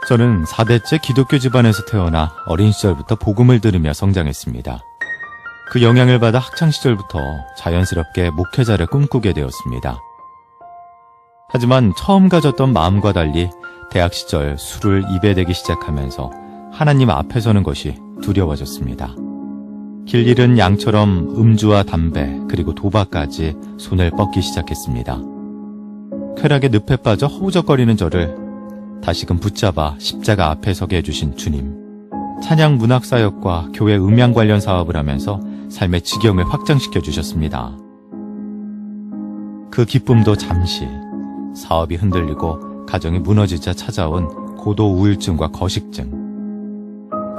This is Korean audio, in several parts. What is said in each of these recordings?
저는 4대째 기독교 집안에서 태어나 어린 시절부터 복음을 들으며 성장했습니다. 그 영향을 받아 학창시절부터 자연스럽게 목회자를 꿈꾸게 되었습니다. 하지만 처음 가졌던 마음과 달리 대학 시절 술을 입에 대기 시작하면서 하나님 앞에 서는 것이 두려워졌습니다. 길 잃은 양처럼 음주와 담배 그리고 도박까지 손을 뻗기 시작했습니다. 쾌락의 늪에 빠져 허우적거리는 저를 다시금 붙잡아 십자가 앞에 서게 해주신 주님. 찬양 문학 사역과 교회 음향 관련 사업을 하면서 삶의 지경을 확장시켜 주셨습니다. 그 기쁨도 잠시, 사업이 흔들리고 가정이 무너지자 찾아온 고도 우울증과 거식증.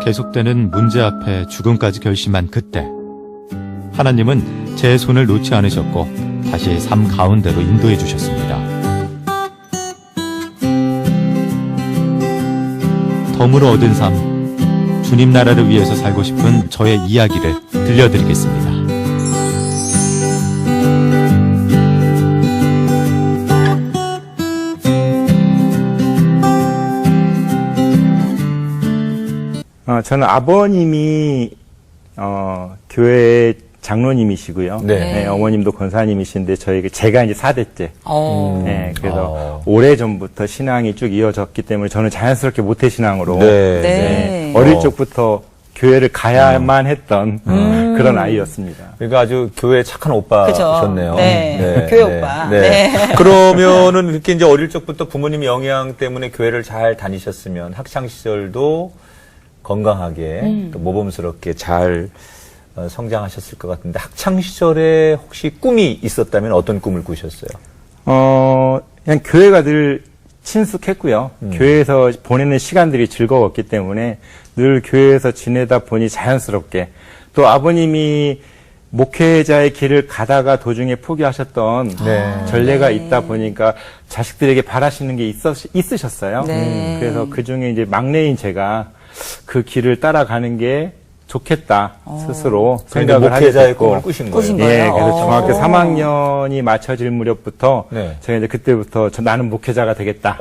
계속되는 문제 앞에 죽음까지 결심한 그때 하나님은 제 손을 놓지 않으셨고 다시 삶 가운데로 인도해 주셨습니다. 덤으로 얻은 삶, 주님 나라를 위해서 살고 싶은 저의 이야기를 들려드리겠습니다. 저는 아버님이 교회 장로님이시고요. 네. 네, 어머님도 권사님이신데 제가 이제 4대째. 네, 그래서 오래전부터 신앙이 쭉 이어졌기 때문에 저는 자연스럽게 모태신앙으로 네. 어릴 적부터 교회를 가야만 했던 그런 아이였습니다. 그러니까 아주 교회 착한 오빠셨네요. 네. 교회 오빠. 네. 그러면은 이렇게 이제 어릴 적부터 부모님 영향 때문에 교회를 잘 다니셨으면 학창 시절도 건강하게 또 모범스럽게 잘 성장하셨을 것 같은데 학창 시절에 혹시 꿈이 있었다면 어떤 꿈을 꾸셨어요? 그냥 교회가 늘 친숙했고요. 교회에서 보내는 시간들이 즐거웠기 때문에 늘 교회에서 지내다 보니 자연스럽게 또 아버님이 목회자의 길을 가다가 도중에 포기하셨던 전례가 있다 보니까 자식들에게 바라시는 게 있으셨어요. 그래서 그 중에 이제 막내인 제가 그 길을 따라가는 게 좋겠다 스스로 생각을 하게 목회자의 됐고 꿈을 꾸신 거예요. 예, 그래서 중학교 3학년이 맞춰질 무렵부터 네. 제가 이제 그때부터 나는 목회자가 되겠다.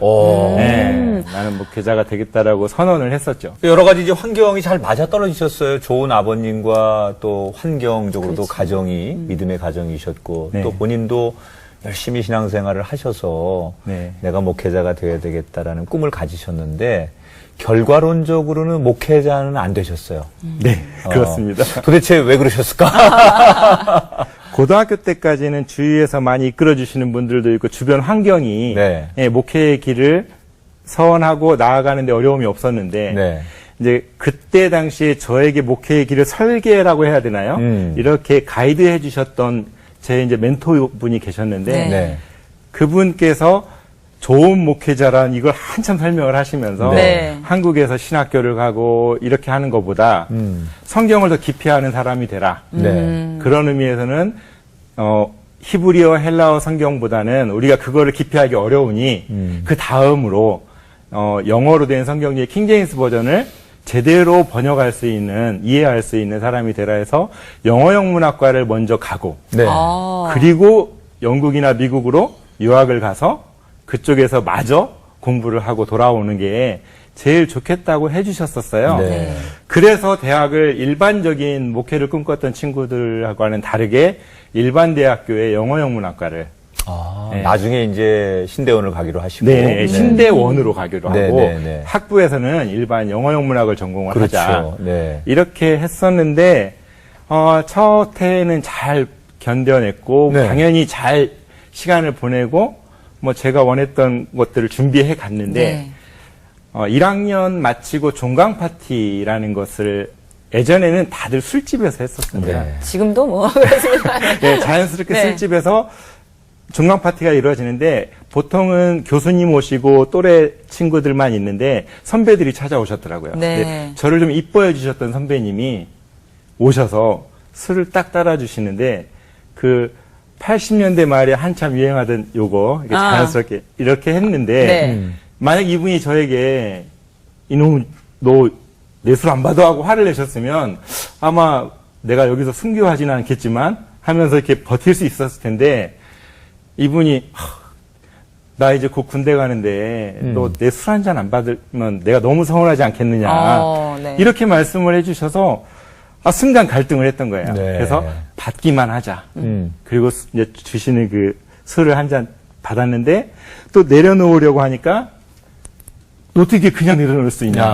네, 나는 목회자가 되겠다라고 선언을 했었죠. 여러 가지 이제 환경이 잘 맞아 떨어지셨어요. 좋은 아버님과 또 환경적으로도 가정이 믿음의 가정이셨고 네. 또 본인도 열심히 신앙생활을 하셔서 네. 내가 목회자가 되어야 되겠다라는 꿈을 가지셨는데 결과론적으로는 목회자는 안 되셨어요. 네, 그렇습니다. 도대체 왜 그러셨을까? 고등학교 때까지는 주위에서 많이 이끌어주시는 분들도 있고 주변 환경이 네. 예, 목회의 길을 서원하고 나아가는데 어려움이 없었는데 네. 이제 그때 당시에 저에게 목회의 길을 설계라고 해야 되나요? 이렇게 가이드해 주셨던 제 이제 멘토분이 계셨는데 네. 그분께서 좋은 목회자란 이걸 한참 설명을 하시면서 네. 한국에서 신학교를 가고 이렇게 하는 것보다 성경을 더 깊이 아는 사람이 되라. 네. 그런 의미에서는 히브리어 헬라어 성경보다는 우리가 그거를 깊이 하기 어려우니 그 다음으로 영어로 된 성경 중에 킹제임스 버전을 제대로 번역할 수 있는 이해할 수 있는 사람이 되라 해서 영어 영문학과를 먼저 가고 네. 그리고 영국이나 미국으로 유학을 가서 그쪽에서 마저 공부를 하고 돌아오는 게 제일 좋겠다고 해주셨었어요. 네. 그래서 대학을 일반적인 목회를 꿈꿨던 친구들하고는 다르게 일반 대학교의 영어영문학과를 네. 나중에 이제 신대원을 가기로 하시고. 네, 신대원으로 가기로 네, 하고 네, 네. 학부에서는 일반 영어영문학을 전공을 그렇죠. 하자. 네. 이렇게 했었는데 첫 해에는 잘 견뎌냈고 네. 당연히 잘 시간을 보내고 뭐 제가 원했던 것들을 준비해 갔는데 1학년 마치고 종강 파티라는 것을 예전에는 다들 술집에서 했었습니다. 네. 지금도 뭐 그렇습니다. 네, 자연스럽게 네. 술집에서 종강 파티가 이루어지는데 보통은 교수님 오시고 또래 친구들만 있는데 선배들이 찾아오셨더라고요. 네. 근데 저를 좀 이뻐해 주셨던 선배님이 오셔서 술을 딱 따라주시는데 그 80년대 말에 한참 유행하던 요거 이렇게 자연스럽게 이렇게 했는데 네. 만약 이분이 저에게 이놈 너 내 술 안 받아 하고 화를 내셨으면 아마 내가 여기서 순교하지는 않겠지만 하면서 이렇게 버틸 수 있었을 텐데 이분이 나 이제 곧 군대 가는데 너 내 술 한 잔 안 받으면 내가 너무 서운하지 않겠느냐. 네. 이렇게 말씀을 해주셔서 순간 갈등을 했던 거예요. 네. 그래서 받기만 하자. 그리고 이제 주시는 그 술을 한 잔 받았는데 또 내려놓으려고 하니까 어떻게 그냥 내려놓을 수 있냐.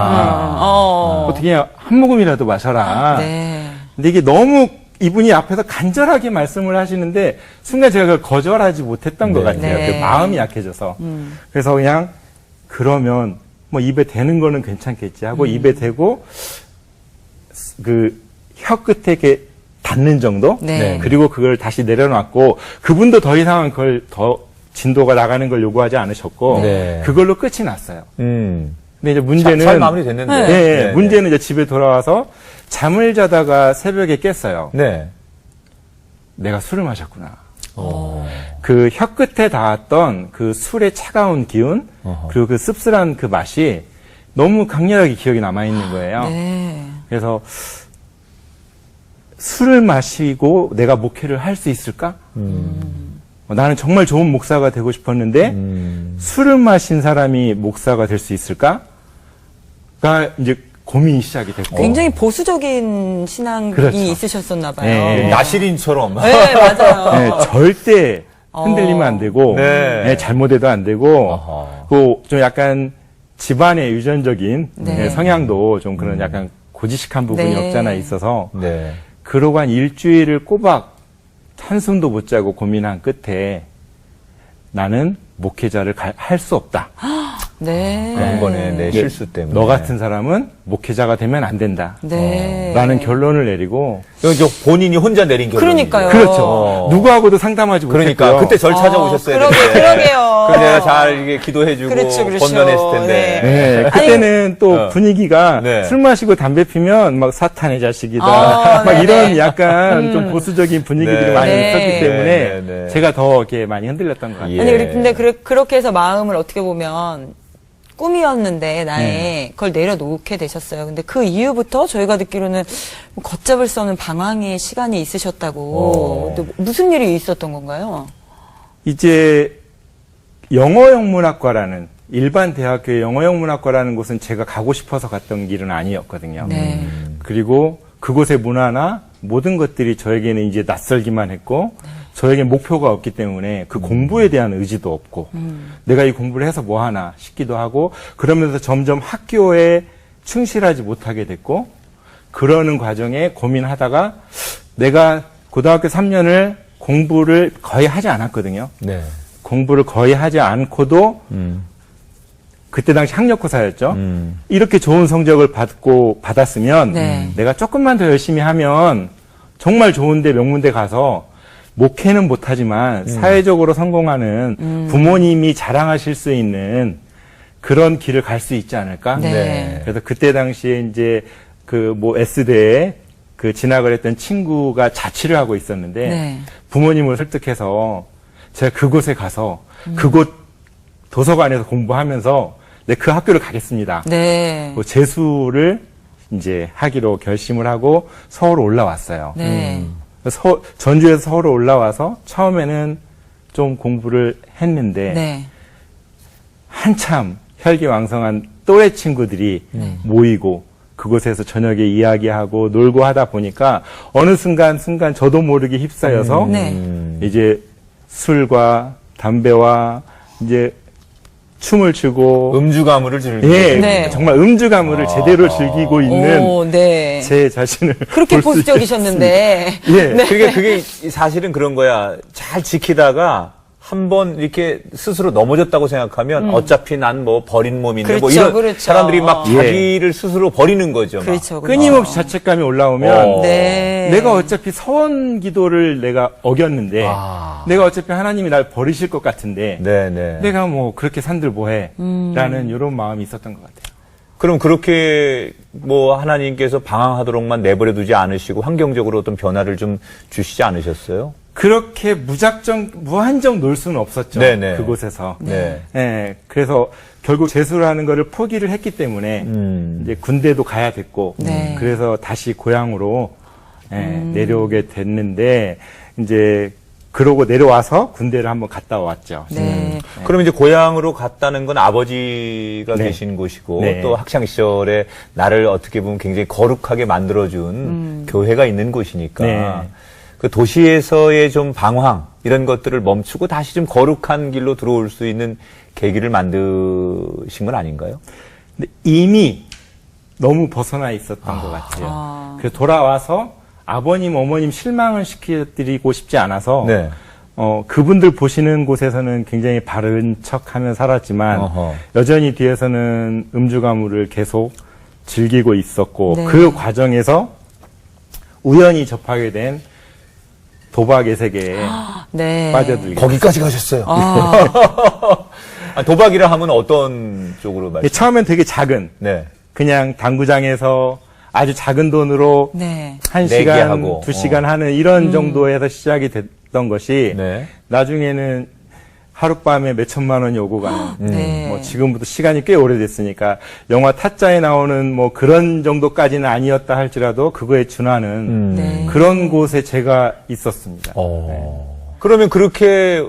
어떻게 그냥 한 모금이라도 마셔라. 네. 근데 이게 너무 이분이 앞에서 간절하게 말씀을 하시는데 순간 제가 그걸 거절하지 못했던 것 같아요. 네. 그 마음이 약해져서. 그래서 그냥 그러면 뭐 입에 대는 거는 괜찮겠지 하고 입에 대고 그 혀 끝에 이렇게 닿는 정도? 네. 그리고 그걸 다시 내려놨고 그분도 더 이상은 그걸 더 진도가 나가는 걸 요구하지 않으셨고 네. 그걸로 끝이 났어요. 근데 이제 문제는 잘 마무리됐는데. 네, 문제는 이제 집에 돌아와서 잠을 자다가 새벽에 깼어요. 네. 내가 술을 마셨구나. 그 혀 끝에 닿았던 그 술의 차가운 기운 그리고 그 씁쓸한 그 맛이 너무 강렬하게 기억이 남아 있는 거예요. 네. 그래서 술을 마시고 내가 목회를 할 수 있을까? 나는 정말 좋은 목사가 되고 싶었는데 술을 마신 사람이 목사가 될 수 있을까? 가 이제 고민이 시작이 됐고. 굉장히 보수적인 신앙이 그렇죠. 있으셨었나 봐요. 네. 나시린처럼. 네, 맞아요. 네, 절대 흔들리면 안 되고, 네. 네, 잘못해도 안 되고, 아하. 그 좀 약간 집안의 유전적인 네. 네, 성향도 좀 그런 약간 고지식한 부분이 네. 없잖아 있어서, 네. 그러고 한 일주일을 꼬박 한숨도 못 자고 고민한 끝에 나는 목회자를 할 수 없다. 네. 한 번에 내 실수 때문에. 너 같은 사람은 목회자가 되면 안 된다. 네. 라는 결론을 내리고, 이건 저 본인이 혼자 내린 결론. 그러니까요. 그렇죠. 누구하고도 상담하지 그러니까 못했고요. 그때 절 찾아오셨어야 되는데. 그러게요. 그럼 내가 잘 이게 기도해주고 그렇죠. 권면했을 텐데. 네, 그때는 또 분위기가 네. 술 마시고 담배 피면 막 사탄의 자식이다. 막 네네. 이런 약간 좀 보수적인 분위기들이 네. 많이 네. 있었기 때문에 네, 네, 네. 제가 더 이렇게 많이 흔들렸던 것 같아요. 예. 아니, 우리 근데 그렇게 해서 마음을 어떻게 보면 꿈이었는데 나의 그걸 내려놓게 되셨어요. 근데 그 이후부터 저희가 듣기로는 걷잡을 수 없는 방황의 시간이 있으셨다고. 또 무슨 일이 있었던 건가요? 이제 영어영문학과라는 일반 대학교의 영어영문학과라는 곳은 제가 가고 싶어서 갔던 길은 아니었거든요. 네. 그리고 그곳의 문화나 모든 것들이 저에게는 이제 낯설기만 했고 저에게 목표가 없기 때문에 그 공부에 대한 의지도 없고 내가 이 공부를 해서 뭐 하나 싶기도 하고 그러면서 점점 학교에 충실하지 못하게 됐고 그러는 과정에 고민하다가 내가 고등학교 3년을 공부를 거의 하지 않았거든요. 네. 공부를 거의 하지 않고도 그때 당시 학력고사였죠. 이렇게 좋은 성적을 받았으면 네. 내가 조금만 더 열심히 하면 정말 좋은데 명문대 가서 목회는 못하지만 사회적으로 성공하는 부모님이 자랑하실 수 있는 그런 길을 갈 수 있지 않을까? 네. 그래서 그때 당시에 이제 그 뭐 S대에 그 진학을 했던 친구가 자취를 하고 있었는데 네. 부모님을 설득해서 제가 그곳에 가서 그곳 도서관에서 공부하면서 그 학교를 가겠습니다. 네. 뭐 재수를 이제 하기로 결심을 하고 서울 올라왔어요. 네. 전주에서 서울 올라와서 처음에는 좀 공부를 했는데 네. 한참 혈기왕성한 또래 친구들이 모이고 그곳에서 저녁에 이야기하고 놀고 하다 보니까 어느 순간 저도 모르게 휩싸여서 네. 이제 술과 담배와 이제 춤을 추고 음주가무를 즐기고. 예, 네. 정말 음주가무를 제대로 즐기고 있는 오, 네. 제 자신을 그렇게 볼수 보수적이셨는데. 예. 그게 사실은 그런 거야. 잘 지키다가 한번 이렇게 스스로 넘어졌다고 생각하면 어차피 난 뭐 버린 몸인데 뭐 그렇죠, 이런 그렇죠. 사람들이 막 예. 자기를 스스로 버리는 거죠. 막. 그렇죠. 끊임없이 자책감이 올라오면 네. 내가 어차피 서원 기도를 내가 어겼는데 내가 어차피 하나님이 날 버리실 것 같은데 네네. 내가 뭐 그렇게 산들 뭐해 라는 이런 마음이 있었던 것 같아요. 그럼 그렇게 뭐 하나님께서 방황하도록만 내버려 두지 않으시고 환경적으로 어떤 변화를 좀 주시지 않으셨어요? 그렇게 무한정 놀 수는 없었죠. 네네. 그곳에서. 네. 예, 그래서 결국 재수라는 거를 포기를 했기 때문에 이제 군대도 가야 됐고 네. 그래서 다시 고향으로 내려오게 됐는데 이제 그러고 내려와서 군대를 한번 갔다 왔죠. 네. 그러면 이제 고향으로 갔다는 건 아버지가 네. 계신 곳이고 네. 또 학창 시절에 나를 어떻게 보면 굉장히 거룩하게 만들어준 교회가 있는 곳이니까 네. 그 도시에서의 좀 방황 이런 것들을 멈추고 다시 좀 거룩한 길로 들어올 수 있는 계기를 만드신 건 아닌가요? 근데 이미 너무 벗어나 있었던 것 같아요. 그래서 돌아와서 아버님, 어머님 실망을 시켜드리고 싶지 않아서 네. 그분들 보시는 곳에서는 굉장히 바른 척하며 살았지만 어허. 여전히 뒤에서는 음주 가무를 계속 즐기고 있었고 네. 그 과정에서 우연히 접하게 된 도박의 세계에 네. 빠져들게 거기까지 가셨어요. 아, 도박이라 하면 어떤 쪽으로 말씀? 처음엔 되게 작은 네. 그냥 당구장에서 아주 작은 돈으로 네. 1시간, 내기하고. 2시간 하는 이런 정도에서 시작이 됐던 것이 네. 나중에는 하룻밤에 몇 천만 원이 오고 가는 네. 뭐 지금부터 시간이 꽤 오래됐으니까 영화 타짜에 나오는 뭐 그런 정도까지는 아니었다 할지라도 그거에 준하는 네. 그런 곳에 제가 있었습니다. 그러면 그렇게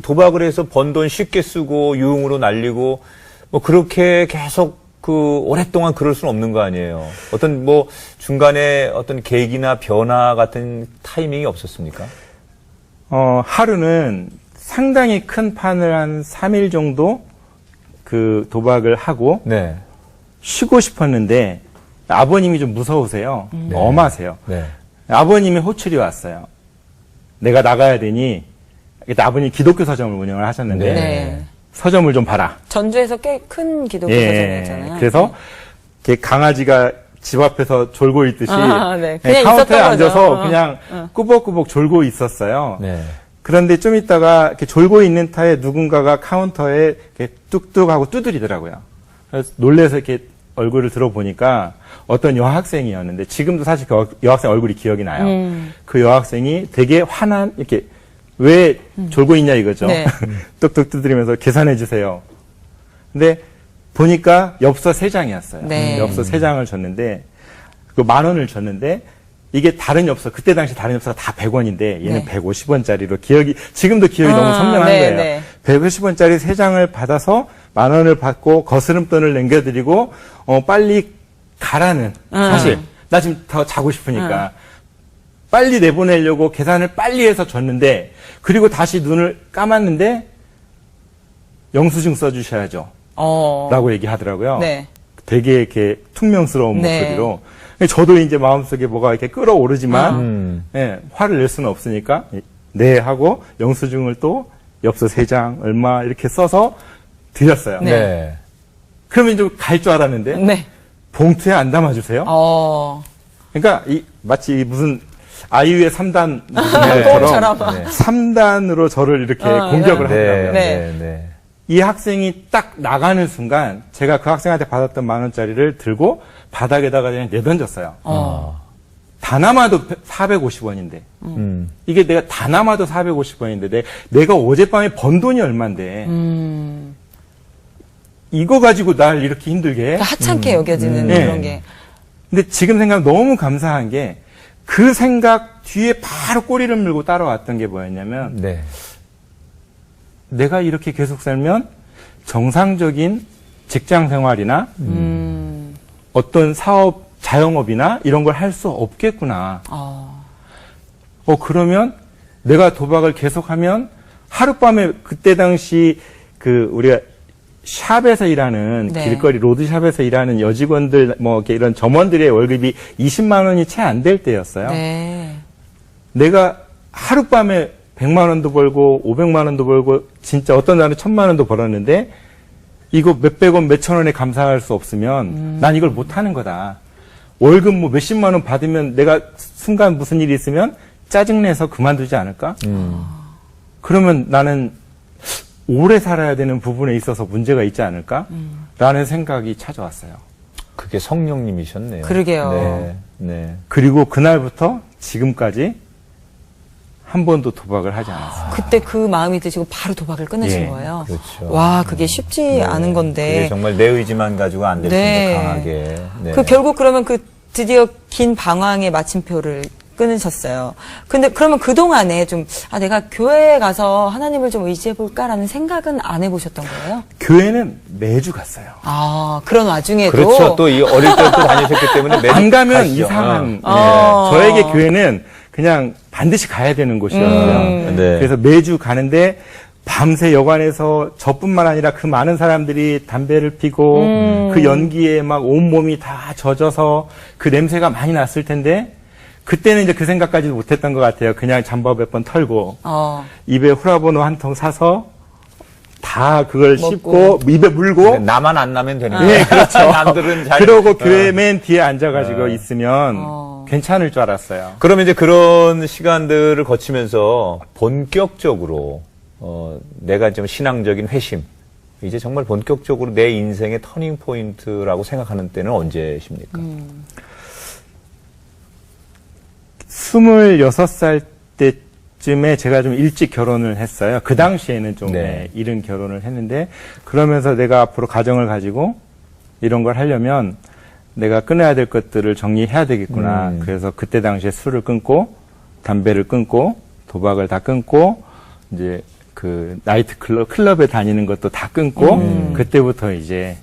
도박을 해서 번 돈 쉽게 쓰고 유흥으로 날리고 뭐 그렇게 계속 오랫동안 그럴 수는 없는 거 아니에요. 어떤 뭐 중간에 어떤 계기나 변화 같은 타이밍이 없었습니까? 하루는 상당히 큰 판을 한 3일 정도 그 도박을 하고 네. 쉬고 싶었는데 아버님이 좀 무서우세요. 엄하세요. 네. 아버님이 호출이 왔어요. 내가 나가야 되니 그때 아버님 기독교 서점을 운영을 하셨는데 네. 서점을 좀 봐라. 전주에서 꽤 큰 기독교 예. 서점이었잖아요. 그래서 이렇게 강아지가 집 앞에서 졸고 있듯이 네. 그냥 카운터에 있었던 앉아서 거죠. 그냥 꾸벅꾸벅 졸고 있었어요. 네. 그런데 좀 있다가 이렇게 졸고 있는 타에 누군가가 카운터에 이렇게 뚝뚝 하고 두드리더라고요. 그래서 놀래서 이렇게 얼굴을 들어보니까 어떤 여학생이었는데 지금도 사실 그 여학생 얼굴이 기억이 나요. 그 여학생이 되게 화난 이렇게 왜 졸고 있냐 이거죠. 네. 뚝뚝 두드리면서 계산해 주세요. 근데 보니까 엽서 3장이었어요. 네. 엽서 3장을 줬는데 그 10,000원을 줬는데 이게 다른 엽서 그때 당시 다른 엽서가 다 100원인데 얘는 네. 150원짜리로 지금도 기억이 너무 선명한 네, 거예요. 네. 150원짜리 3장을 받아서 10,000원을 받고 거스름돈을 남겨드리고 빨리 가라는 사실 나 지금 더 자고 싶으니까 빨리 내보내려고 계산을 빨리 해서 줬는데 그리고 다시 눈을 감았는데 영수증 써주셔야죠 라고 얘기하더라고요. 네. 되게 이렇게 퉁명스러운 네. 목소리로 저도 이제 마음속에 뭐가 이렇게 끓어오르지만 예, 화를 낼 수는 없으니까 네 하고 영수증을 또 엽서 3장 얼마 이렇게 써서 드렸어요. 네. 네. 그러면 좀 갈 줄 알았는데 네. 봉투에 안 담아주세요. 그러니까 마치 무슨 아이유의 3단 처럼. 네. 3단으로 저를 이렇게 공격을 하더라고요. 네. 네. 이 학생이 딱 나가는 순간 제가 그 학생한테 받았던 10,000원짜리를 들고 바닥에다가 그냥 내던졌어요. 다 남아도 450원인데 이게 내가 다 남아도 450원인데 내가 어젯밤에 번 돈이 얼만데 이거 가지고 날 이렇게 힘들게 해? 하찮게 여겨지는 네. 그런 게. 근데 지금 생각하면 너무 감사한 게 그 생각 뒤에 바로 꼬리를 물고 따라왔던 게 뭐였냐면 네. 내가 이렇게 계속 살면 정상적인 직장 생활이나 어떤 사업, 자영업이나 이런 걸 할 수 없겠구나. 그러면 내가 도박을 계속하면 하룻밤에 그때 당시 우리가 샵에서 일하는 네. 길거리 로드샵에서 일하는 여직원들 뭐 이렇게 이런 점원들의 월급이 20만 원이 채 안 될 때였어요. 네. 내가 하룻밤에 100만 원도 벌고 500만 원도 벌고 진짜 어떤 날은 1000만 원도 벌었는데 이거 몇백 원, 몇천 원에 감사할 수 없으면 난 이걸 못 하는 거다. 월급 뭐 몇십만 원 받으면 내가 순간 무슨 일이 있으면 짜증내서 그만두지 않을까? 그러면 나는 오래 살아야 되는 부분에 있어서 문제가 있지 않을까? 라는 생각이 찾아왔어요. 그게 성령님이셨네요. 그러게요. 네. 네. 그리고 그날부터 지금까지 한 번도 도박을 하지 않았어요. 그때 그 마음이 드시고 바로 도박을 끊으신 예, 거예요. 그렇죠. 와, 그게 쉽지 않은 그게 건데. 정말 내 의지만 가지고 안 될 텐데 네. 강하게. 네. 결국 그러면 드디어 긴 방황의 마침표를 끊으셨어요. 근데 그러면 그동안에 좀, 내가 교회에 가서 하나님을 좀 의지해볼까라는 생각은 안 해보셨던 거예요? 교회는 매주 갔어요. 그런 와중에도. 그렇죠. 또 이 어릴 때부터 다니셨기 때문에 매주 안 가면 가시죠. 이상한. 어. 네. 저에게 교회는 그냥 반드시 가야 되는 곳이었어요. 네. 그래서 매주 가는데 밤새 여관에서 저뿐만 아니라 그 많은 사람들이 담배를 피고 그 연기에 막 온몸이 다 젖어서 그 냄새가 많이 났을 텐데 그때는 이제 그 생각까지도 못했던 것 같아요. 그냥 잠바 몇 번 털고 입에 후라보노 한 통 사서 다 그걸 씹고 입에 물고 나만 안 나면 되는 네, 거예요. 그렇죠. 남들은 잘. 그러고 교회 맨 뒤에 앉아가지고 있으면 괜찮을 줄 알았어요. 그러면 이제 그런 시간들을 거치면서 본격적으로 내가 좀 신앙적인 회심, 이제 정말 본격적으로 내 인생의 터닝 포인트라고 생각하는 때는 언제십니까? 26살 때쯤에 제가 좀 일찍 결혼을 했어요. 그 당시에는 좀 네. 이른 결혼을 했는데 그러면서 내가 앞으로 가정을 가지고 이런 걸 하려면 내가 끊어야 될 것들을 정리해야 되겠구나. 그래서 그때 당시에 술을 끊고 담배를 끊고 도박을 다 끊고 이제 그 나이트 클럽에 다니는 것도 다 끊고 그때부터 이제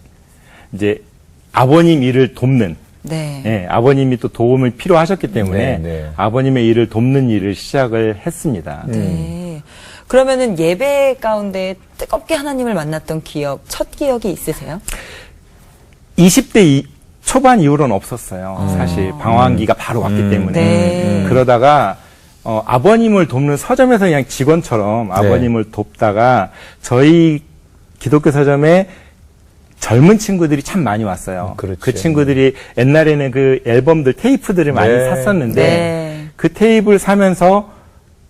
아버님 일을 돕는 네. 예, 아버님이 또 도움을 필요하셨기 때문에 네. 아버님의 일을 돕는 일을 시작을 했습니다. 네. 그러면은 예배 가운데 뜨겁게 하나님을 만났던 기억, 첫 기억이 있으세요? 20대 초반 이후로는 없었어요. 사실 방황기가 바로 왔기 때문에. 네. 그러다가 아버님을 돕는 서점에서 그냥 직원처럼 아버님을 돕다가 저희 기독교 서점에 젊은 친구들이 참 많이 왔어요. 그렇죠. 그 친구들이 옛날에는 그 앨범들, 테이프들을 많이 네. 샀었는데 네. 그 테이프를 사면서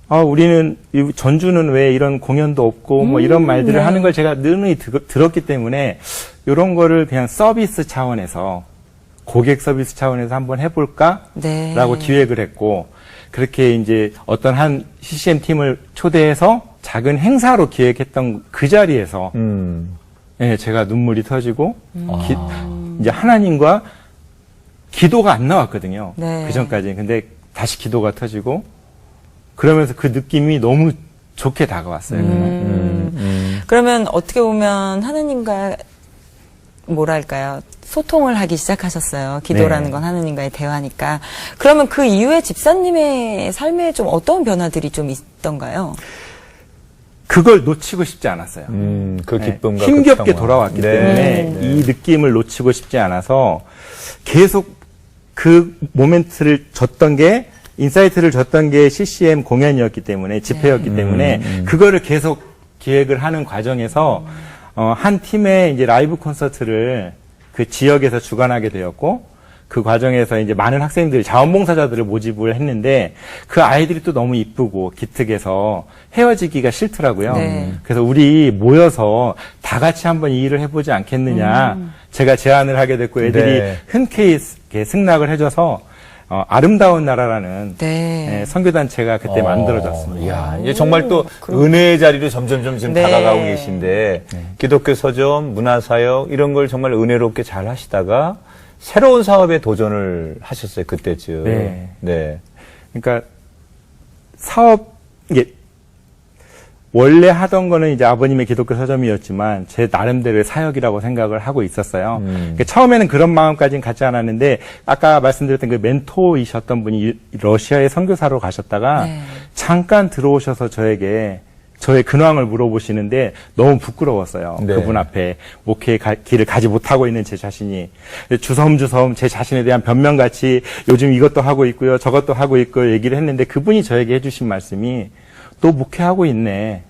우리는 이 전주는 왜 이런 공연도 없고 뭐 이런 말들을 네. 하는 걸 제가 능히 들었기 때문에 이런 거를 그냥 서비스 차원에서 고객 서비스 차원에서 한번 해볼까라고 네. 기획을 했고 그렇게 이제 어떤 한 CCM 팀을 초대해서 작은 행사로 기획했던 그 자리에서 예, 제가 눈물이 터지고 이제 하나님과 기도가 안 나왔거든요. 네. 그 전까지. 근데 다시 기도가 터지고 그러면서 그 느낌이 너무 좋게 다가왔어요. 그러면 어떻게 보면 하나님과 뭐랄까요? 소통을 하기 시작하셨어요. 기도라는 네. 건 하나님과의 대화니까. 그러면 그 이후에 집사님의 삶에 좀 어떤 변화들이 좀 있던가요? 그걸 놓치고 싶지 않았어요. 그 네, 기쁨과 힘겹게 그 평화. 돌아왔기 네. 때문에 이 느낌을 놓치고 싶지 않아서 계속 그 모멘트를 줬던 게 인사이트를 줬던 게 CCM 공연이었기 때문에 집회였기 때문에 그거를 계속 기획을 하는 과정에서 한 팀의 이제 라이브 콘서트를 그 지역에서 주관하게 되었고 그 과정에서 이제 많은 학생들, 자원봉사자들을 모집을 했는데 그 아이들이 또 너무 이쁘고 기특해서 헤어지기가 싫더라고요. 네. 그래서 우리 모여서 다 같이 한번 이 일을 해보지 않겠느냐. 제가 제안을 하게 됐고 애들이 네. 흔쾌히 이렇게 승낙을 해줘서 아름다운 나라라는 네. 예, 선교단체가 그때 만들어졌습니다. 이야, 이제 정말 또 은혜의 자리로 점점점 지금 네. 다가가고 계신데 기독교 서점, 문화사역 이런 걸 정말 은혜롭게 잘 하시다가 새로운 사업에 도전을 하셨어요, 그때쯤. 네. 네. 그러니까 이게 원래 하던 거는 이제 아버님의 기독교 서점이었지만 제 나름대로의 사역이라고 생각을 하고 있었어요. 그러니까 처음에는 그런 마음까지는 갖지 않았는데 아까 말씀드렸던 그 멘토이셨던 분이 러시아에 선교사로 가셨다가 네. 잠깐 들어오셔서 저에게 저의 근황을 물어보시는데 너무 부끄러웠어요. 네. 그분 앞에 목회의 길을 가지 못하고 있는 제 자신이 주섬주섬 제 자신에 대한 변명같이 요즘 이것도 하고 있고요. 저것도 하고 있고 얘기를 했는데 그분이 저에게 해주신 말씀이 너 목회하고 있네.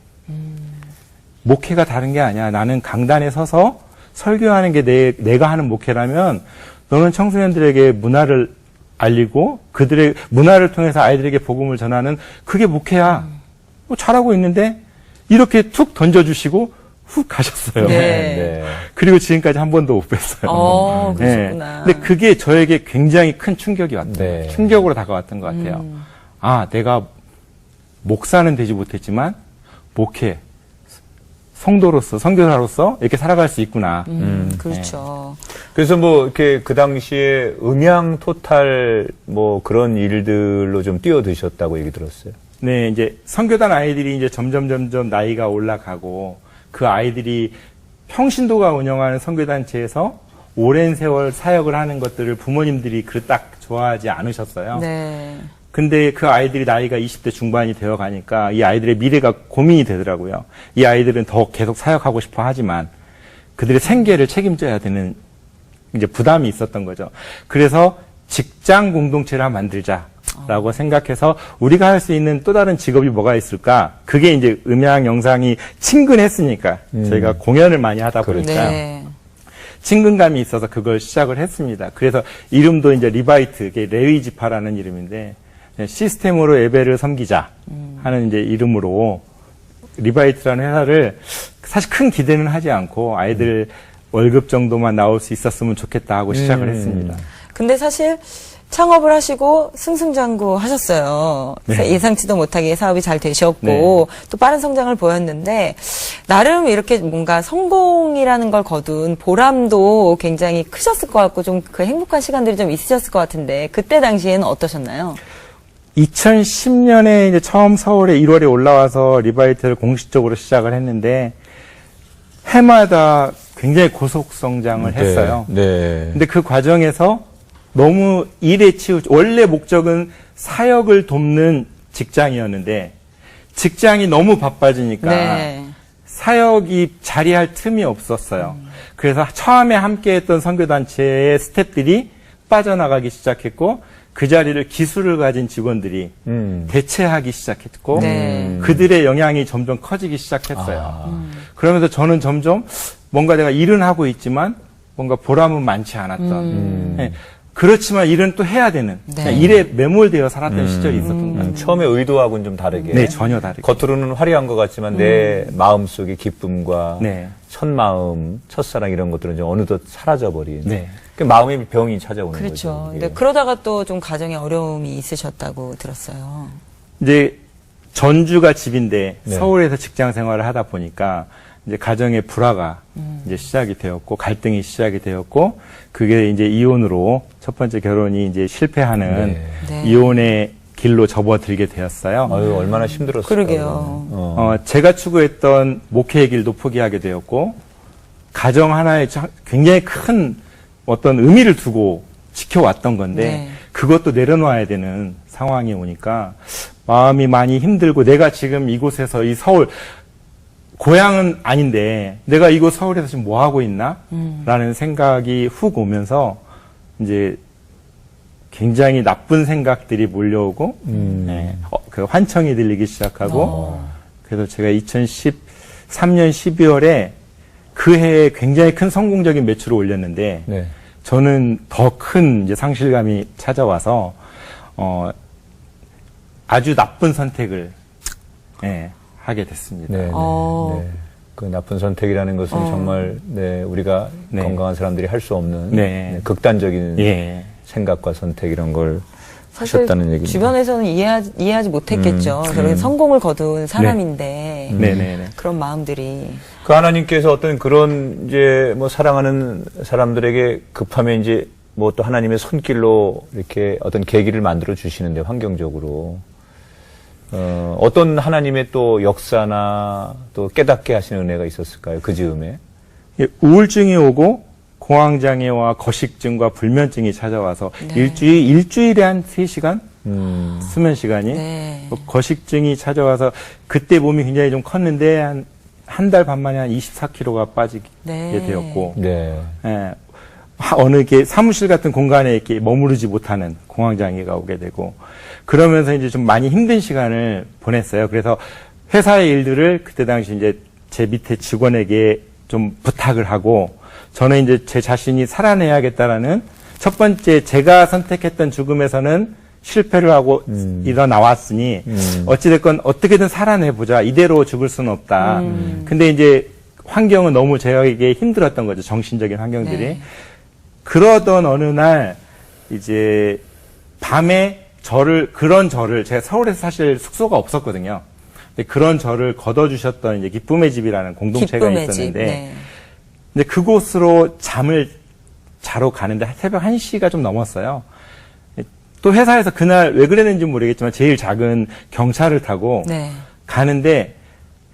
목회가 다른 게 아니야. 나는 강단에 서서 설교하는 게 내가 하는 목회라면 너는 청소년들에게 문화를 알리고 그들의 문화를 통해서 아이들에게 복음을 전하는 그게 목회야. 잘하고 있는데 이렇게 툭 던져주시고 훅 가셨어요. 네. 네. 그리고 지금까지 한 번도 못 뵀어요. 그러셨구나. 근데 그게 저에게 굉장히 큰 충격이 왔어요. 네. 충격으로 다가왔던 것 같아요. 내가 목사는 되지 못했지만 목회, 성도로서, 선교사로서 이렇게 살아갈 수 있구나. 그렇죠. 그래서 뭐 이렇게 그 당시에 음향 토탈 뭐 그런 일들로 좀 뛰어드셨다고 얘기 들었어요. 네, 이제 선교단 아이들이 이제 점점 나이가 올라가고 그 아이들이 평신도가 운영하는 선교단체에서 오랜 세월 사역을 하는 것들을 부모님들이 그딱 좋아하지 않으셨어요. 네. 근데 그 아이들이 나이가 20대 중반이 되어 가니까 이 아이들의 미래가 고민이 되더라고요. 이 아이들은 더 계속 사역하고 싶어 하지만 그들의 생계를 책임져야 되는 이제 부담이 있었던 거죠. 그래서 직장 공동체를 한번 만들자라고 생각해서 우리가 할 수 있는 또 다른 직업이 뭐가 있을까? 그게 이제 음향 영상이 친근했으니까 저희가 공연을 많이 하다 보니까 네. 친근감이 있어서 그걸 시작을 했습니다. 그래서 이름도 이제 리바이트, 이게 레위지파라는 이름인데 시스템으로 예배를 섬기자 하는 이제 이름으로 리바이트라는 회사를 사실 큰 기대는 하지 않고 아이들 월급 정도만 나올 수 있었으면 좋겠다 하고 시작을 했습니다. 근데 사실 창업을 하시고 승승장구 하셨어요. 네. 예상치도 못하게 사업이 잘 되셨고 네. 또 빠른 성장을 보였는데 나름 이렇게 뭔가 성공이라는 걸 거둔 보람도 굉장히 크셨을 것 같고 좀 그 행복한 시간들이 좀 있으셨을 것 같은데 그때 당시에는 어떠셨나요? 2010년에 이제 처음 서울에 1월에 올라와서 리바이트를 공식적으로 시작을 했는데 해마다 굉장히 고속 성장을 했어요. 네. 근데 그 과정에서 너무 일에 원래 목적은 사역을 돕는 직장이었는데 직장이 너무 바빠지니까 네. 사역이 자리할 틈이 없었어요. 그래서 처음에 함께했던 선교단체의 스태프들이 빠져나가기 시작했고 그 자리를 기술을 가진 직원들이 대체하기 시작했고 네. 그들의 영향이 점점 커지기 시작했어요. 그러면서 저는 점점 뭔가 내가 일은 하고 있지만 뭔가 보람은 많지 않았던 네. 그렇지만 일은 또 해야 되는 네. 일에 매몰되어 살았던 시절이 있었던 것 같아요. 처음에 의도하고는 좀 다르게. 네, 전혀 다르게. 겉으로는 화려한 것 같지만 내 마음속의 기쁨과 네. 첫 마음, 첫사랑 이런 것들은 좀 어느덧 사라져버린. 네. 그 마음의 병이 찾아오는 그렇죠. 거죠. 근데 이게. 그러다가 또 좀 가정에 어려움이 있으셨다고 들었어요. 이제 전주가 집인데 네. 서울에서 직장 생활을 하다 보니까 이제 가정의 불화가 이제 시작이 되었고 갈등이 시작이 되었고 그게 이제 이혼으로 첫 번째 결혼이 이제 실패하는 네. 네. 이혼의 길로 접어들게 되었어요. 아유, 얼마나 힘들었을까. 그러게요. 제가 추구했던 목회의 길도 포기하게 되었고 가정 하나에 굉장히 큰 어떤 의미를 두고 지켜왔던 건데 네. 그것도 내려놔야 되는 상황이 오니까 마음이 많이 힘들고 내가 지금 이곳에서 이 서울 고향은 아닌데 내가 이곳 서울에서 지금 뭐 하고 있나? 라는 생각이 훅 오면서 이제 굉장히 나쁜 생각들이 몰려오고 네, 그 환청이 들리기 시작하고 그래서 제가 2013년 12월에 그 해에 굉장히 큰 성공적인 매출을 올렸는데 네. 저는 더 큰 이제 상실감이 찾아와서 아주 나쁜 선택을 예, 하게 됐습니다. 네. 네. 그 나쁜 선택이라는 것은 정말 네, 우리가 네. 건강한 사람들이 할 수 없는 네. 네, 극단적인 예. 생각과 선택 이런 걸 사실 하셨다는 얘기입니다. 주변에서는 이해하지 못했겠죠. 저는 성공을 거둔 사람인데 네네네. 그런 마음들이 그 하나님께서 어떤 그런 이제 뭐 사랑하는 사람들에게 급하면 이제 뭐 또 하나님의 손길로 이렇게 어떤 계기를 만들어 주시는데 환경적으로 어떤 하나님의 또 역사나 또 깨닫게 하시는 은혜가 있었을까요? 그 즈음에? 예, 우울증이 오고 공황장애와 거식증과 불면증이 찾아와서 네. 일주일에 한 3시간 수면 시간이 네. 거식증이 찾아와서 그때 몸이 굉장히 좀 컸는데 한 달 반 만에 한 24kg가 빠지게 네. 되었고 네. 예, 어느 이렇게 사무실 같은 공간에 이렇게 머무르지 못하는 공황장애가 오게 되고 그러면서 이제 좀 많이 힘든 시간을 보냈어요. 그래서 회사의 일들을 그때 당시 이제 제 밑에 직원에게 좀 부탁을 하고 저는 이제 제 자신이 살아내야겠다라는 첫 번째 제가 선택했던 죽음에서는 실패를 하고 일어나왔으니 어찌됐건 어떻게든 살아내보자. 이대로 죽을 수는 없다. 근데 이제 환경은 너무 저에게 힘들었던 거죠. 정신적인 환경들이. 네. 그러던 어느 날 이제 밤에 제가 서울에서 사실 숙소가 없었거든요. 근데 그런 저를 걷어주셨던 이제 기쁨의 집이라는 공동체가 기쁨의 있었는데, 집. 네. 근데 그곳으로 잠을 자러 가는데 새벽 1시가 좀 넘었어요. 또 회사에서 그날 왜 그랬는지 모르겠지만 제일 작은 경차를 타고 네. 가는데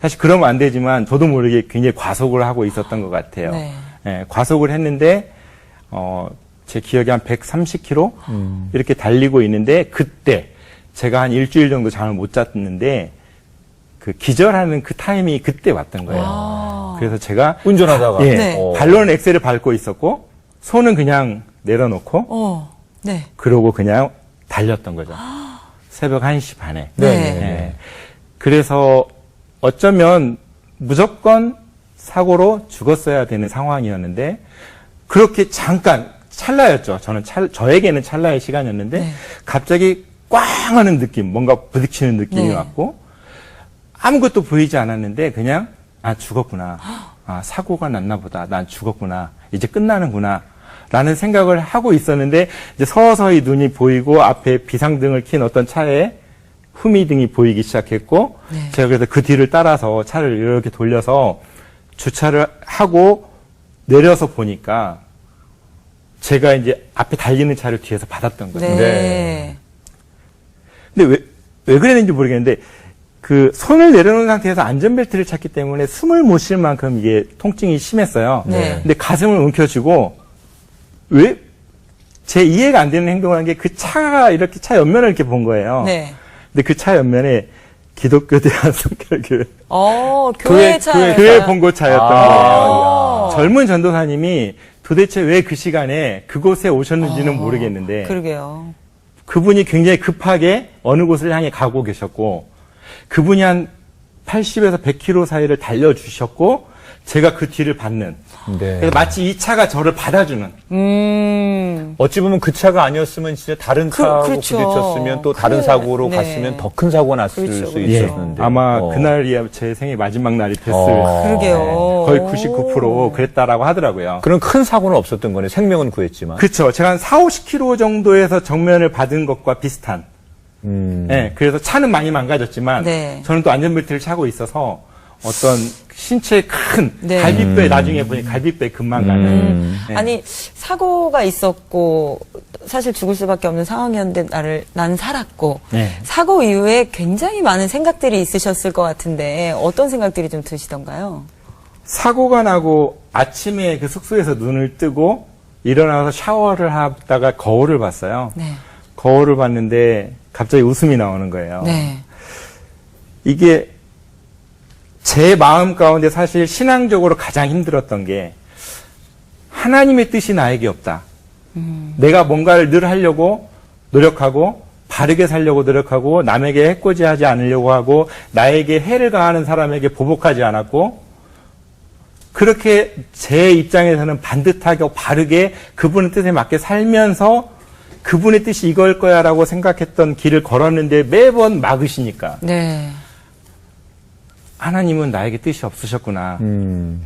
사실 그러면 안 되지만 저도 모르게 굉장히 과속을 하고 있었던 것 같아요. 네. 예, 과속을 했는데 제 기억에 한 130km 이렇게 달리고 있는데 그때 제가 한 일주일 정도 잠을 못 잤는데 그 기절하는 그 타임이 그때 왔던 거예요. 그래서 제가 운전하다가. 예, 네. 발로는 엑셀을 밟고 있었고 손은 그냥 내려놓고 네. 그러고 그냥 달렸던 거죠. 새벽 1시 반에. 네. 예. 그래서 어쩌면 무조건 사고로 죽었어야 되는 상황이었는데 그렇게 잠깐 찰나였죠. 저에게는 찰나의 시간이었는데 네. 갑자기 꽝 하는 느낌, 뭔가 부딪히는 느낌이 네. 왔고 아무것도 보이지 않았는데 그냥 죽었구나. 사고가 났나 보다. 난 죽었구나. 이제 끝나는구나. 라는 생각을 하고 있었는데 이제 서서히 눈이 보이고 앞에 비상등을 킨 어떤 차에 후미등이 보이기 시작했고 네. 제가 그래서 그 뒤를 따라서 차를 이렇게 돌려서 주차를 하고 내려서 보니까 제가 이제 앞에 달리는 차를 뒤에서 받았던 거예요. 네. 근데 왜 그랬는지 모르겠는데 그 손을 내려놓은 상태에서 안전벨트를 찾기 때문에 숨을 못 쉴 만큼 이게 통증이 심했어요. 네. 근데 가슴을 움켜쥐고 왜 제 이해가 안 되는 행동을 한 게 그 차가 이렇게 차 옆면을 이렇게 본 거예요. 네. 근데 그 차 옆면에 기독교 대한성결교회 교회 차였어요. 교회 본고차였던 아. 거예요. 젊은 전도사님이 도대체 왜 그 시간에 그곳에 오셨는지는 모르겠는데 그러게요. 그분이 굉장히 급하게 어느 곳을 향해 가고 계셨고 그분이 한 80에서 100km 사이를 달려주셨고 제가 그 뒤를 받는 네. 그래서 마치 이 차가 저를 받아주는 어찌 보면 그 차가 아니었으면 진짜 다른 차하고 그렇죠. 부딪혔으면 또 다른 큰일 사고로 네. 갔으면 더 큰 사고가 났을 그렇죠, 수 그렇죠. 있었는데. 아마 그날이 제 생애 마지막 날이 됐을 그러게요. 거의 99% 그랬다라고 하더라고요. 그런 큰 사고는 없었던 거네. 생명은 구했지만. 그렇죠. 제가 한 4, 50km 정도에서 정면을 받은 것과 비슷한. 네, 그래서 차는 많이 망가졌지만 네. 저는 또 안전벨트를 차고 있어서 어떤 신체의 큰 네. 갈비뼈에 나중에 보니 갈비뼈에 금방 가는. 네. 아니 사고가 있었고 사실 죽을 수밖에 없는 상황이었는데 난 살았고 네. 사고 이후에 굉장히 많은 생각들이 있으셨을 것 같은데 어떤 생각들이 좀 드시던가요? 사고가 나고 아침에 그 숙소에서 눈을 뜨고 일어나서 샤워를 하다가 거울을 봤어요. 네. 거울을 봤는데 갑자기 웃음이 나오는 거예요. 네. 이게 제 마음 가운데 사실 신앙적으로 가장 힘들었던 게 하나님의 뜻이 나에게 없다. 내가 뭔가를 늘 하려고 노력하고 바르게 살려고 노력하고 남에게 해코지하지 않으려고 하고 나에게 해를 가하는 사람에게 보복하지 않았고 그렇게 제 입장에서는 반듯하게 바르게 그분의 뜻에 맞게 살면서 그분의 뜻이 이걸 거야라고 생각했던 길을 걸었는데 매번 막으시니까 네. 하나님은 나에게 뜻이 없으셨구나.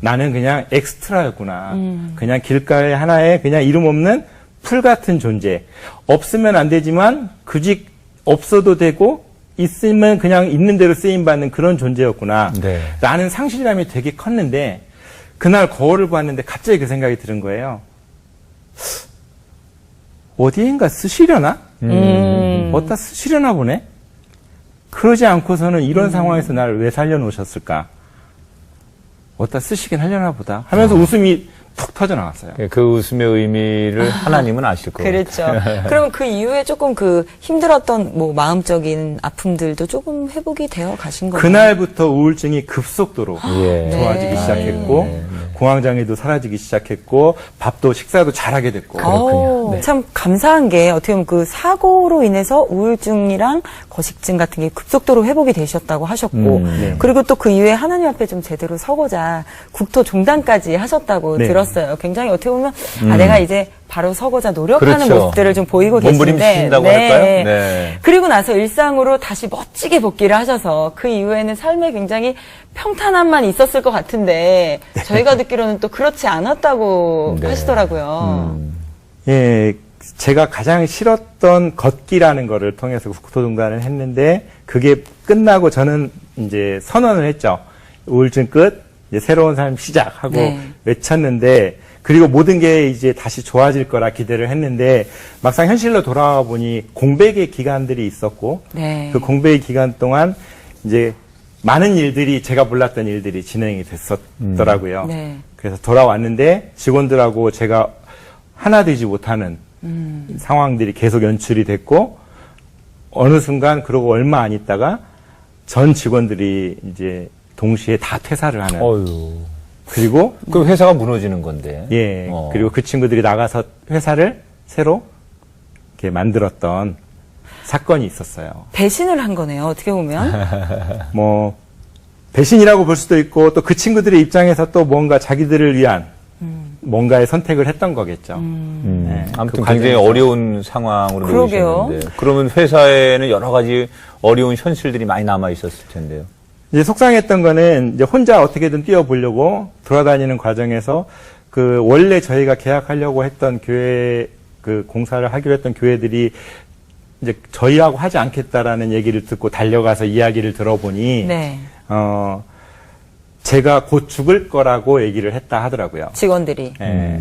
나는 그냥 엑스트라였구나. 그냥 길가에 하나의 그냥 이름 없는 풀 같은 존재. 없으면 안 되지만 굳이 없어도 되고 있으면 그냥 있는 대로 쓰임받는 그런 존재였구나. 네. 라는 상실감이 되게 컸는데 그날 거울을 봤는데 갑자기 그 생각이 드는 거예요. 어디인가 쓰시려나? 어디다 쓰시려나 보네? 그러지 않고서는 이런 상황에서 나를 왜 살려놓으셨을까? 어디다 쓰시긴 하려나 보다 하면서 웃음이 푹 터져 나왔어요. 그 웃음의 의미를 하나님은 아실 거예요. 그렇죠. 그러면 그 이후에 조금 그 힘들었던 뭐 마음적인 아픔들도 조금 회복이 되어 가신 건가요? 그날부터 우울증이 급속도로 예. 좋아지기 네. 시작했고 네. 공황장애도 사라지기 시작했고 밥도 식사도 잘하게 됐고 네. 참 감사한 게 어떻게 보면 그 사고로 인해서 우울증이랑 거식증 같은 게 급속도로 회복이 되셨다고 하셨고 네. 그리고 또 그 이후에 하나님 앞에 좀 제대로 서고자 국토 종단까지 하셨다고 네. 들었어요. 굉장히 어떻게 보면 내가 이제 바로 서고자 노력하는 그렇죠. 모습들을 좀 보이고 계신데 몸부림치신다고 할까요? 네. 그리고 나서 일상으로 다시 멋지게 복귀를 하셔서 그 이후에는 삶에 굉장히 평탄함만 있었을 것 같은데 저희가 듣기로는 또 그렇지 않았다고 네. 하시더라고요. 예, 제가 가장 싫었던 걷기라는 거를 통해서 국토등단을 했는데 그게 끝나고 저는 이제 선언을 했죠. 우울증 끝, 이제 새로운 삶 시작하고 네. 외쳤는데 그리고 모든 게 이제 다시 좋아질 거라 기대를 했는데 막상 현실로 돌아와 보니 공백의 기간들이 있었고 네. 그 공백의 기간 동안 이제 많은 일들이 제가 몰랐던 일들이 진행이 됐었더라고요. 네. 그래서 돌아왔는데 직원들하고 제가 하나 되지 못하는 상황들이 계속 연출이 됐고 어느 순간 그러고 얼마 안 있다가 전 직원들이 이제 동시에 다 퇴사를 하는 어휴. 그리고 그 회사가 무너지는 건데. 예 그리고 그 친구들이 나가서 회사를 새로 이렇게 만들었던 사건이 있었어요. 배신을 한 거네요. 어떻게 보면. 뭐 배신이라고 볼 수도 있고 또 그 친구들의 입장에서 또 뭔가 자기들을 위한 뭔가의 선택을 했던 거겠죠. 네, 아무튼 그 굉장히 과정에서. 어려운 상황으로 그러게요. 놓이셨는데 그러면 회사에는 여러 가지 어려운 현실들이 많이 남아 있었을 텐데요. 이제 속상했던 거는 이제 혼자 어떻게든 뛰어보려고 돌아다니는 과정에서 그 원래 저희가 계약하려고 했던 교회 그 공사를 하기로 했던 교회들이 이제 저희하고 하지 않겠다라는 얘기를 듣고 달려가서 이야기를 들어보니 네. 제가 곧 죽을 거라고 얘기를 했다 하더라고요. 직원들이. 예.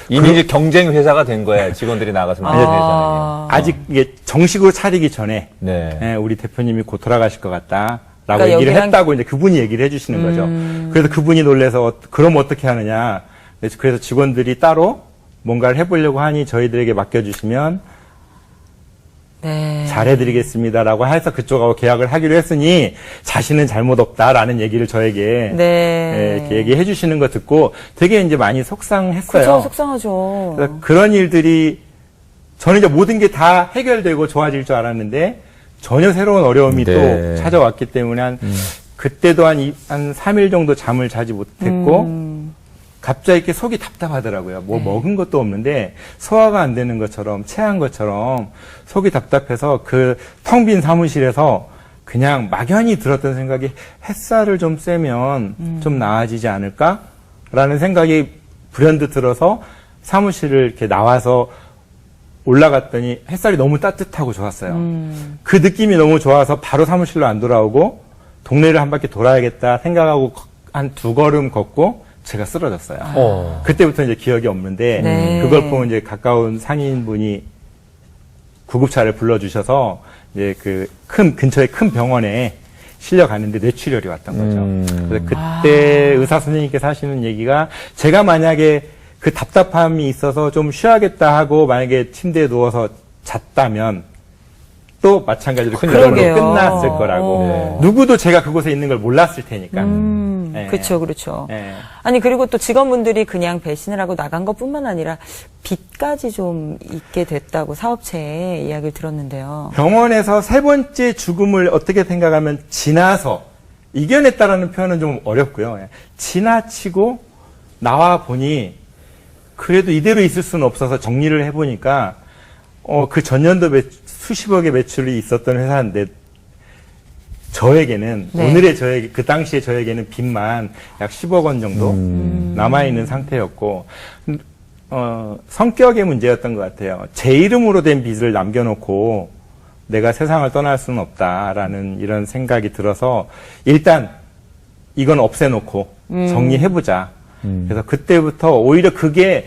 이미 이제 경쟁 회사가 된 거야. 직원들이 나가서 만든 회사는요. 아직 이게 정식으로 차리기 전에 네. 예, 우리 대표님이 곧 돌아가실 것 같다라고 그러니까 얘기를 여기랑- 했다고 이제 그분이 얘기를 해주시는 거죠. 그래서 그분이 놀래서 그럼 어떻게 하느냐. 그래서 직원들이 따로 뭔가를 해보려고 하니 저희들에게 맡겨주시면 네. 잘해드리겠습니다라고 해서 그쪽하고 계약을 하기로 했으니 자신은 잘못 없다라는 얘기를 저에게 네. 예, 이렇게 얘기해 주시는 거 듣고 되게 이제 많이 속상했어요. 그렇죠. 속상하죠. 그래서 그런 일들이 저는 이제 모든 게 다 해결되고 좋아질 줄 알았는데 전혀 새로운 어려움이 네. 또 찾아왔기 때문에 그때도 한 3일 정도 잠을 자지 못했고 갑자기 이렇게 속이 답답하더라고요. 뭐 먹은 것도 없는데 소화가 안 되는 것처럼 체한 것처럼 속이 답답해서 그 텅 빈 사무실에서 그냥 막연히 들었던 생각이 햇살을 좀 쐬면 좀 나아지지 않을까라는 생각이 불현듯 들어서 사무실을 이렇게 나와서 올라갔더니 햇살이 너무 따뜻하고 좋았어요. 그 느낌이 너무 좋아서 바로 사무실로 안 돌아오고 동네를 한 바퀴 돌아야겠다 생각하고 한 2걸음 걷고 제가 쓰러졌어요. 그때부터 이제 기억이 없는데 네. 그걸 보고 이제 가까운 상인분이 구급차를 불러주셔서 이제 그 근처에 큰 병원에 실려갔는데 뇌출혈이 왔던 거죠. 그래서 그때 의사 선생님께서 하시는 얘기가 제가 만약에 그 답답함이 있어서 좀 쉬어야겠다 하고 만약에 침대에 누워서 잤다면 또 마찬가지로 그걸로 그러게요. 끝났을 거라고. 누구도 제가 그곳에 있는 걸 몰랐을 테니까. 예. 그렇죠, 그렇죠. 예. 아니 그리고 또 직원분들이 그냥 배신을 하고 나간 것뿐만 아니라 빚까지 좀 있게 됐다고 사업체에 이야기를 들었는데요. 병원에서 3번째 죽음을 어떻게 생각하면 지나서 이겨냈다라는 표현은 좀 어렵고요. 예. 지나치고 나와 보니 그래도 이대로 있을 수는 없어서 정리를 해보니까 그 전년도 수십억의 매출이 있었던 회사인데 저에게는 네. 오늘의 저에게 그 당시에 저에게는 빚만 약 10억 원 정도 남아 있는 상태였고 성격의 문제였던 것 같아요. 제 이름으로 된 빚을 남겨놓고 내가 세상을 떠날 수는 없다라는 이런 생각이 들어서 일단 이건 없애놓고 정리해보자. 그래서 그때부터 오히려 그게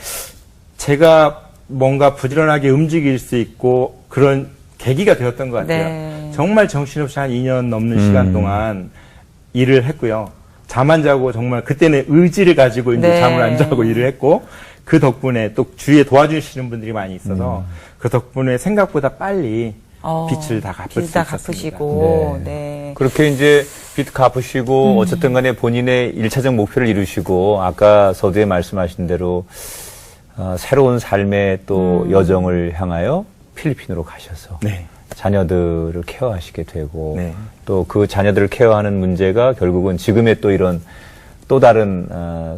제가 뭔가 부지런하게 움직일 수 있고 그런 계기가 되었던 것 같아요. 네. 정말 정신없이 한 2년 넘는 시간 동안 일을 했고요. 잠 안 자고 정말 그때는 의지를 가지고 이제 네. 잠을 안 자고 일을 했고 그 덕분에 또 주위에 도와주시는 분들이 많이 있어서 그 덕분에 생각보다 빨리 빚을 다 갚을 수 빚 다 있었습니다. 갚으시고, 네. 그렇게 이제 빚 갚으시고 어쨌든 간에 본인의 1차적 목표를 이루시고 아까 서두에 말씀하신 대로 새로운 삶의 또 여정을 향하여 필리핀으로 가셔서 네. 자녀들을 케어하시게 되고 네. 또 그 자녀들을 케어하는 문제가 결국은 지금의 또 이런 또 다른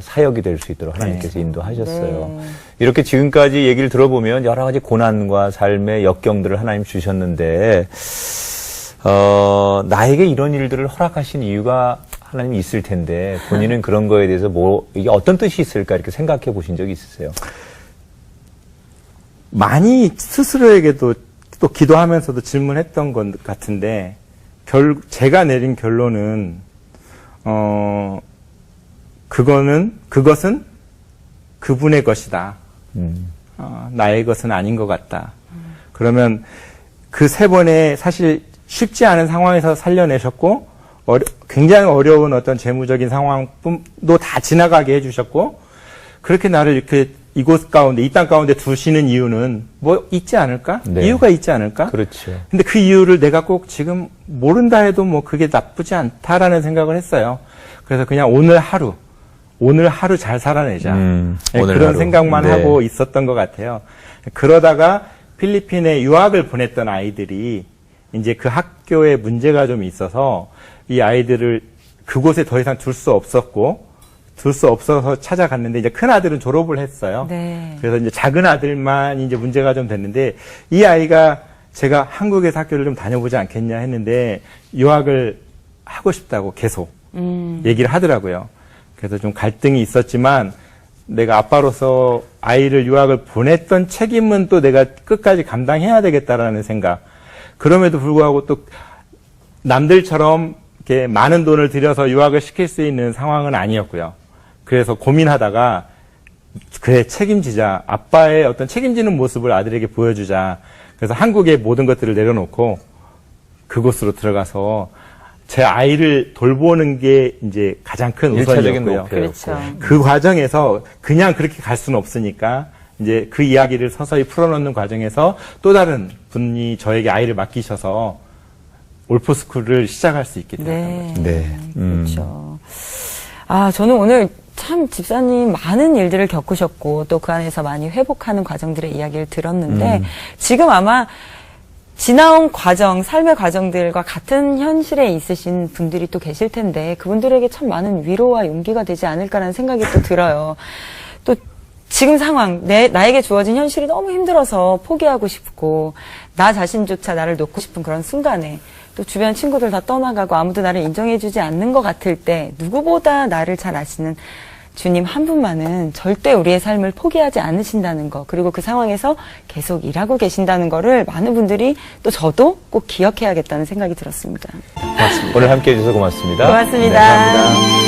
사역이 될 수 있도록 하나님께서 인도하셨어요. 네. 이렇게 지금까지 얘기를 들어보면 여러 가지 고난과 삶의 역경들을 하나님 주셨는데 나에게 이런 일들을 허락하신 이유가 하나님 있을 텐데 본인은 그런 거에 대해서 이게 어떤 뜻이 있을까 이렇게 생각해 보신 적이 있으세요? 많이 스스로에게도 또 기도하면서도 질문했던 것 같은데, 제가 내린 결론은, 그것은 그분의 것이다. 나의 것은 아닌 것 같다. 그러면 그 3번에 사실 쉽지 않은 상황에서 살려내셨고, 굉장히 어려운 어떤 재무적인 상황도 다 지나가게 해주셨고, 그렇게 나를 이렇게 이곳 가운데, 이 땅 가운데 두시는 이유는 뭐 있지 않을까? 네. 이유가 있지 않을까? 그렇죠. 근데 그 이유를 내가 꼭 지금 모른다 해도 뭐 그게 나쁘지 않다라는 생각을 했어요. 그래서 그냥 오늘 하루 잘 살아내자. 오늘 그런 하루. 생각만 네. 하고 있었던 것 같아요. 그러다가 필리핀에 유학을 보냈던 아이들이 이제 그 학교에 문제가 좀 있어서 이 아이들을 그곳에 더 이상 둘 수 없어서 찾아갔는데 이제 큰 아들은 졸업을 했어요. 네. 그래서 이제 작은 아들만 이제 문제가 좀 됐는데 이 아이가 제가 한국에서 학교를 좀 다녀보지 않겠냐 했는데 유학을 하고 싶다고 계속 얘기를 하더라고요. 그래서 좀 갈등이 있었지만 내가 아빠로서 아이를 유학을 보냈던 책임은 또 내가 끝까지 감당해야 되겠다라는 생각. 그럼에도 불구하고 또 남들처럼 이렇게 많은 돈을 들여서 유학을 시킬 수 있는 상황은 아니었고요. 그래서 고민하다가 그래 책임지자. 아빠의 어떤 책임지는 모습을 아들에게 보여주자. 그래서 한국의 모든 것들을 내려놓고 그곳으로 들어가서 제 아이를 돌보는 게 이제 가장 큰 일차적인 우선이었고요. 목표였고. 그렇죠. 그 과정에서 그냥 그렇게 갈 수는 없으니까 이제 그 이야기를 서서히 풀어놓는 과정에서 또 다른 분이 저에게 아이를 맡기셔서 올포스쿨을 시작할 수 있게 되었던 거죠. 네. 그렇죠. 아, 저는 오늘 참 집사님 많은 일들을 겪으셨고 또 그 안에서 많이 회복하는 과정들의 이야기를 들었는데 지금 아마 지나온 과정, 삶의 과정들과 같은 현실에 있으신 분들이 또 계실 텐데 그분들에게 참 많은 위로와 용기가 되지 않을까라는 생각이 또 들어요. 또 지금 상황, 나에게 주어진 현실이 너무 힘들어서 포기하고 싶고 나 자신조차 나를 놓고 싶은 그런 순간에 또 주변 친구들 다 떠나가고 아무도 나를 인정해주지 않는 것 같을 때 누구보다 나를 잘 아시는 주님 한 분만은 절대 우리의 삶을 포기하지 않으신다는 거, 그리고 그 상황에서 계속 일하고 계신다는 거를 많은 분들이 또 저도 꼭 기억해야겠다는 생각이 들었습니다. 오늘 함께 해주셔서 고맙습니다. 고맙습니다. 네, 감사합니다.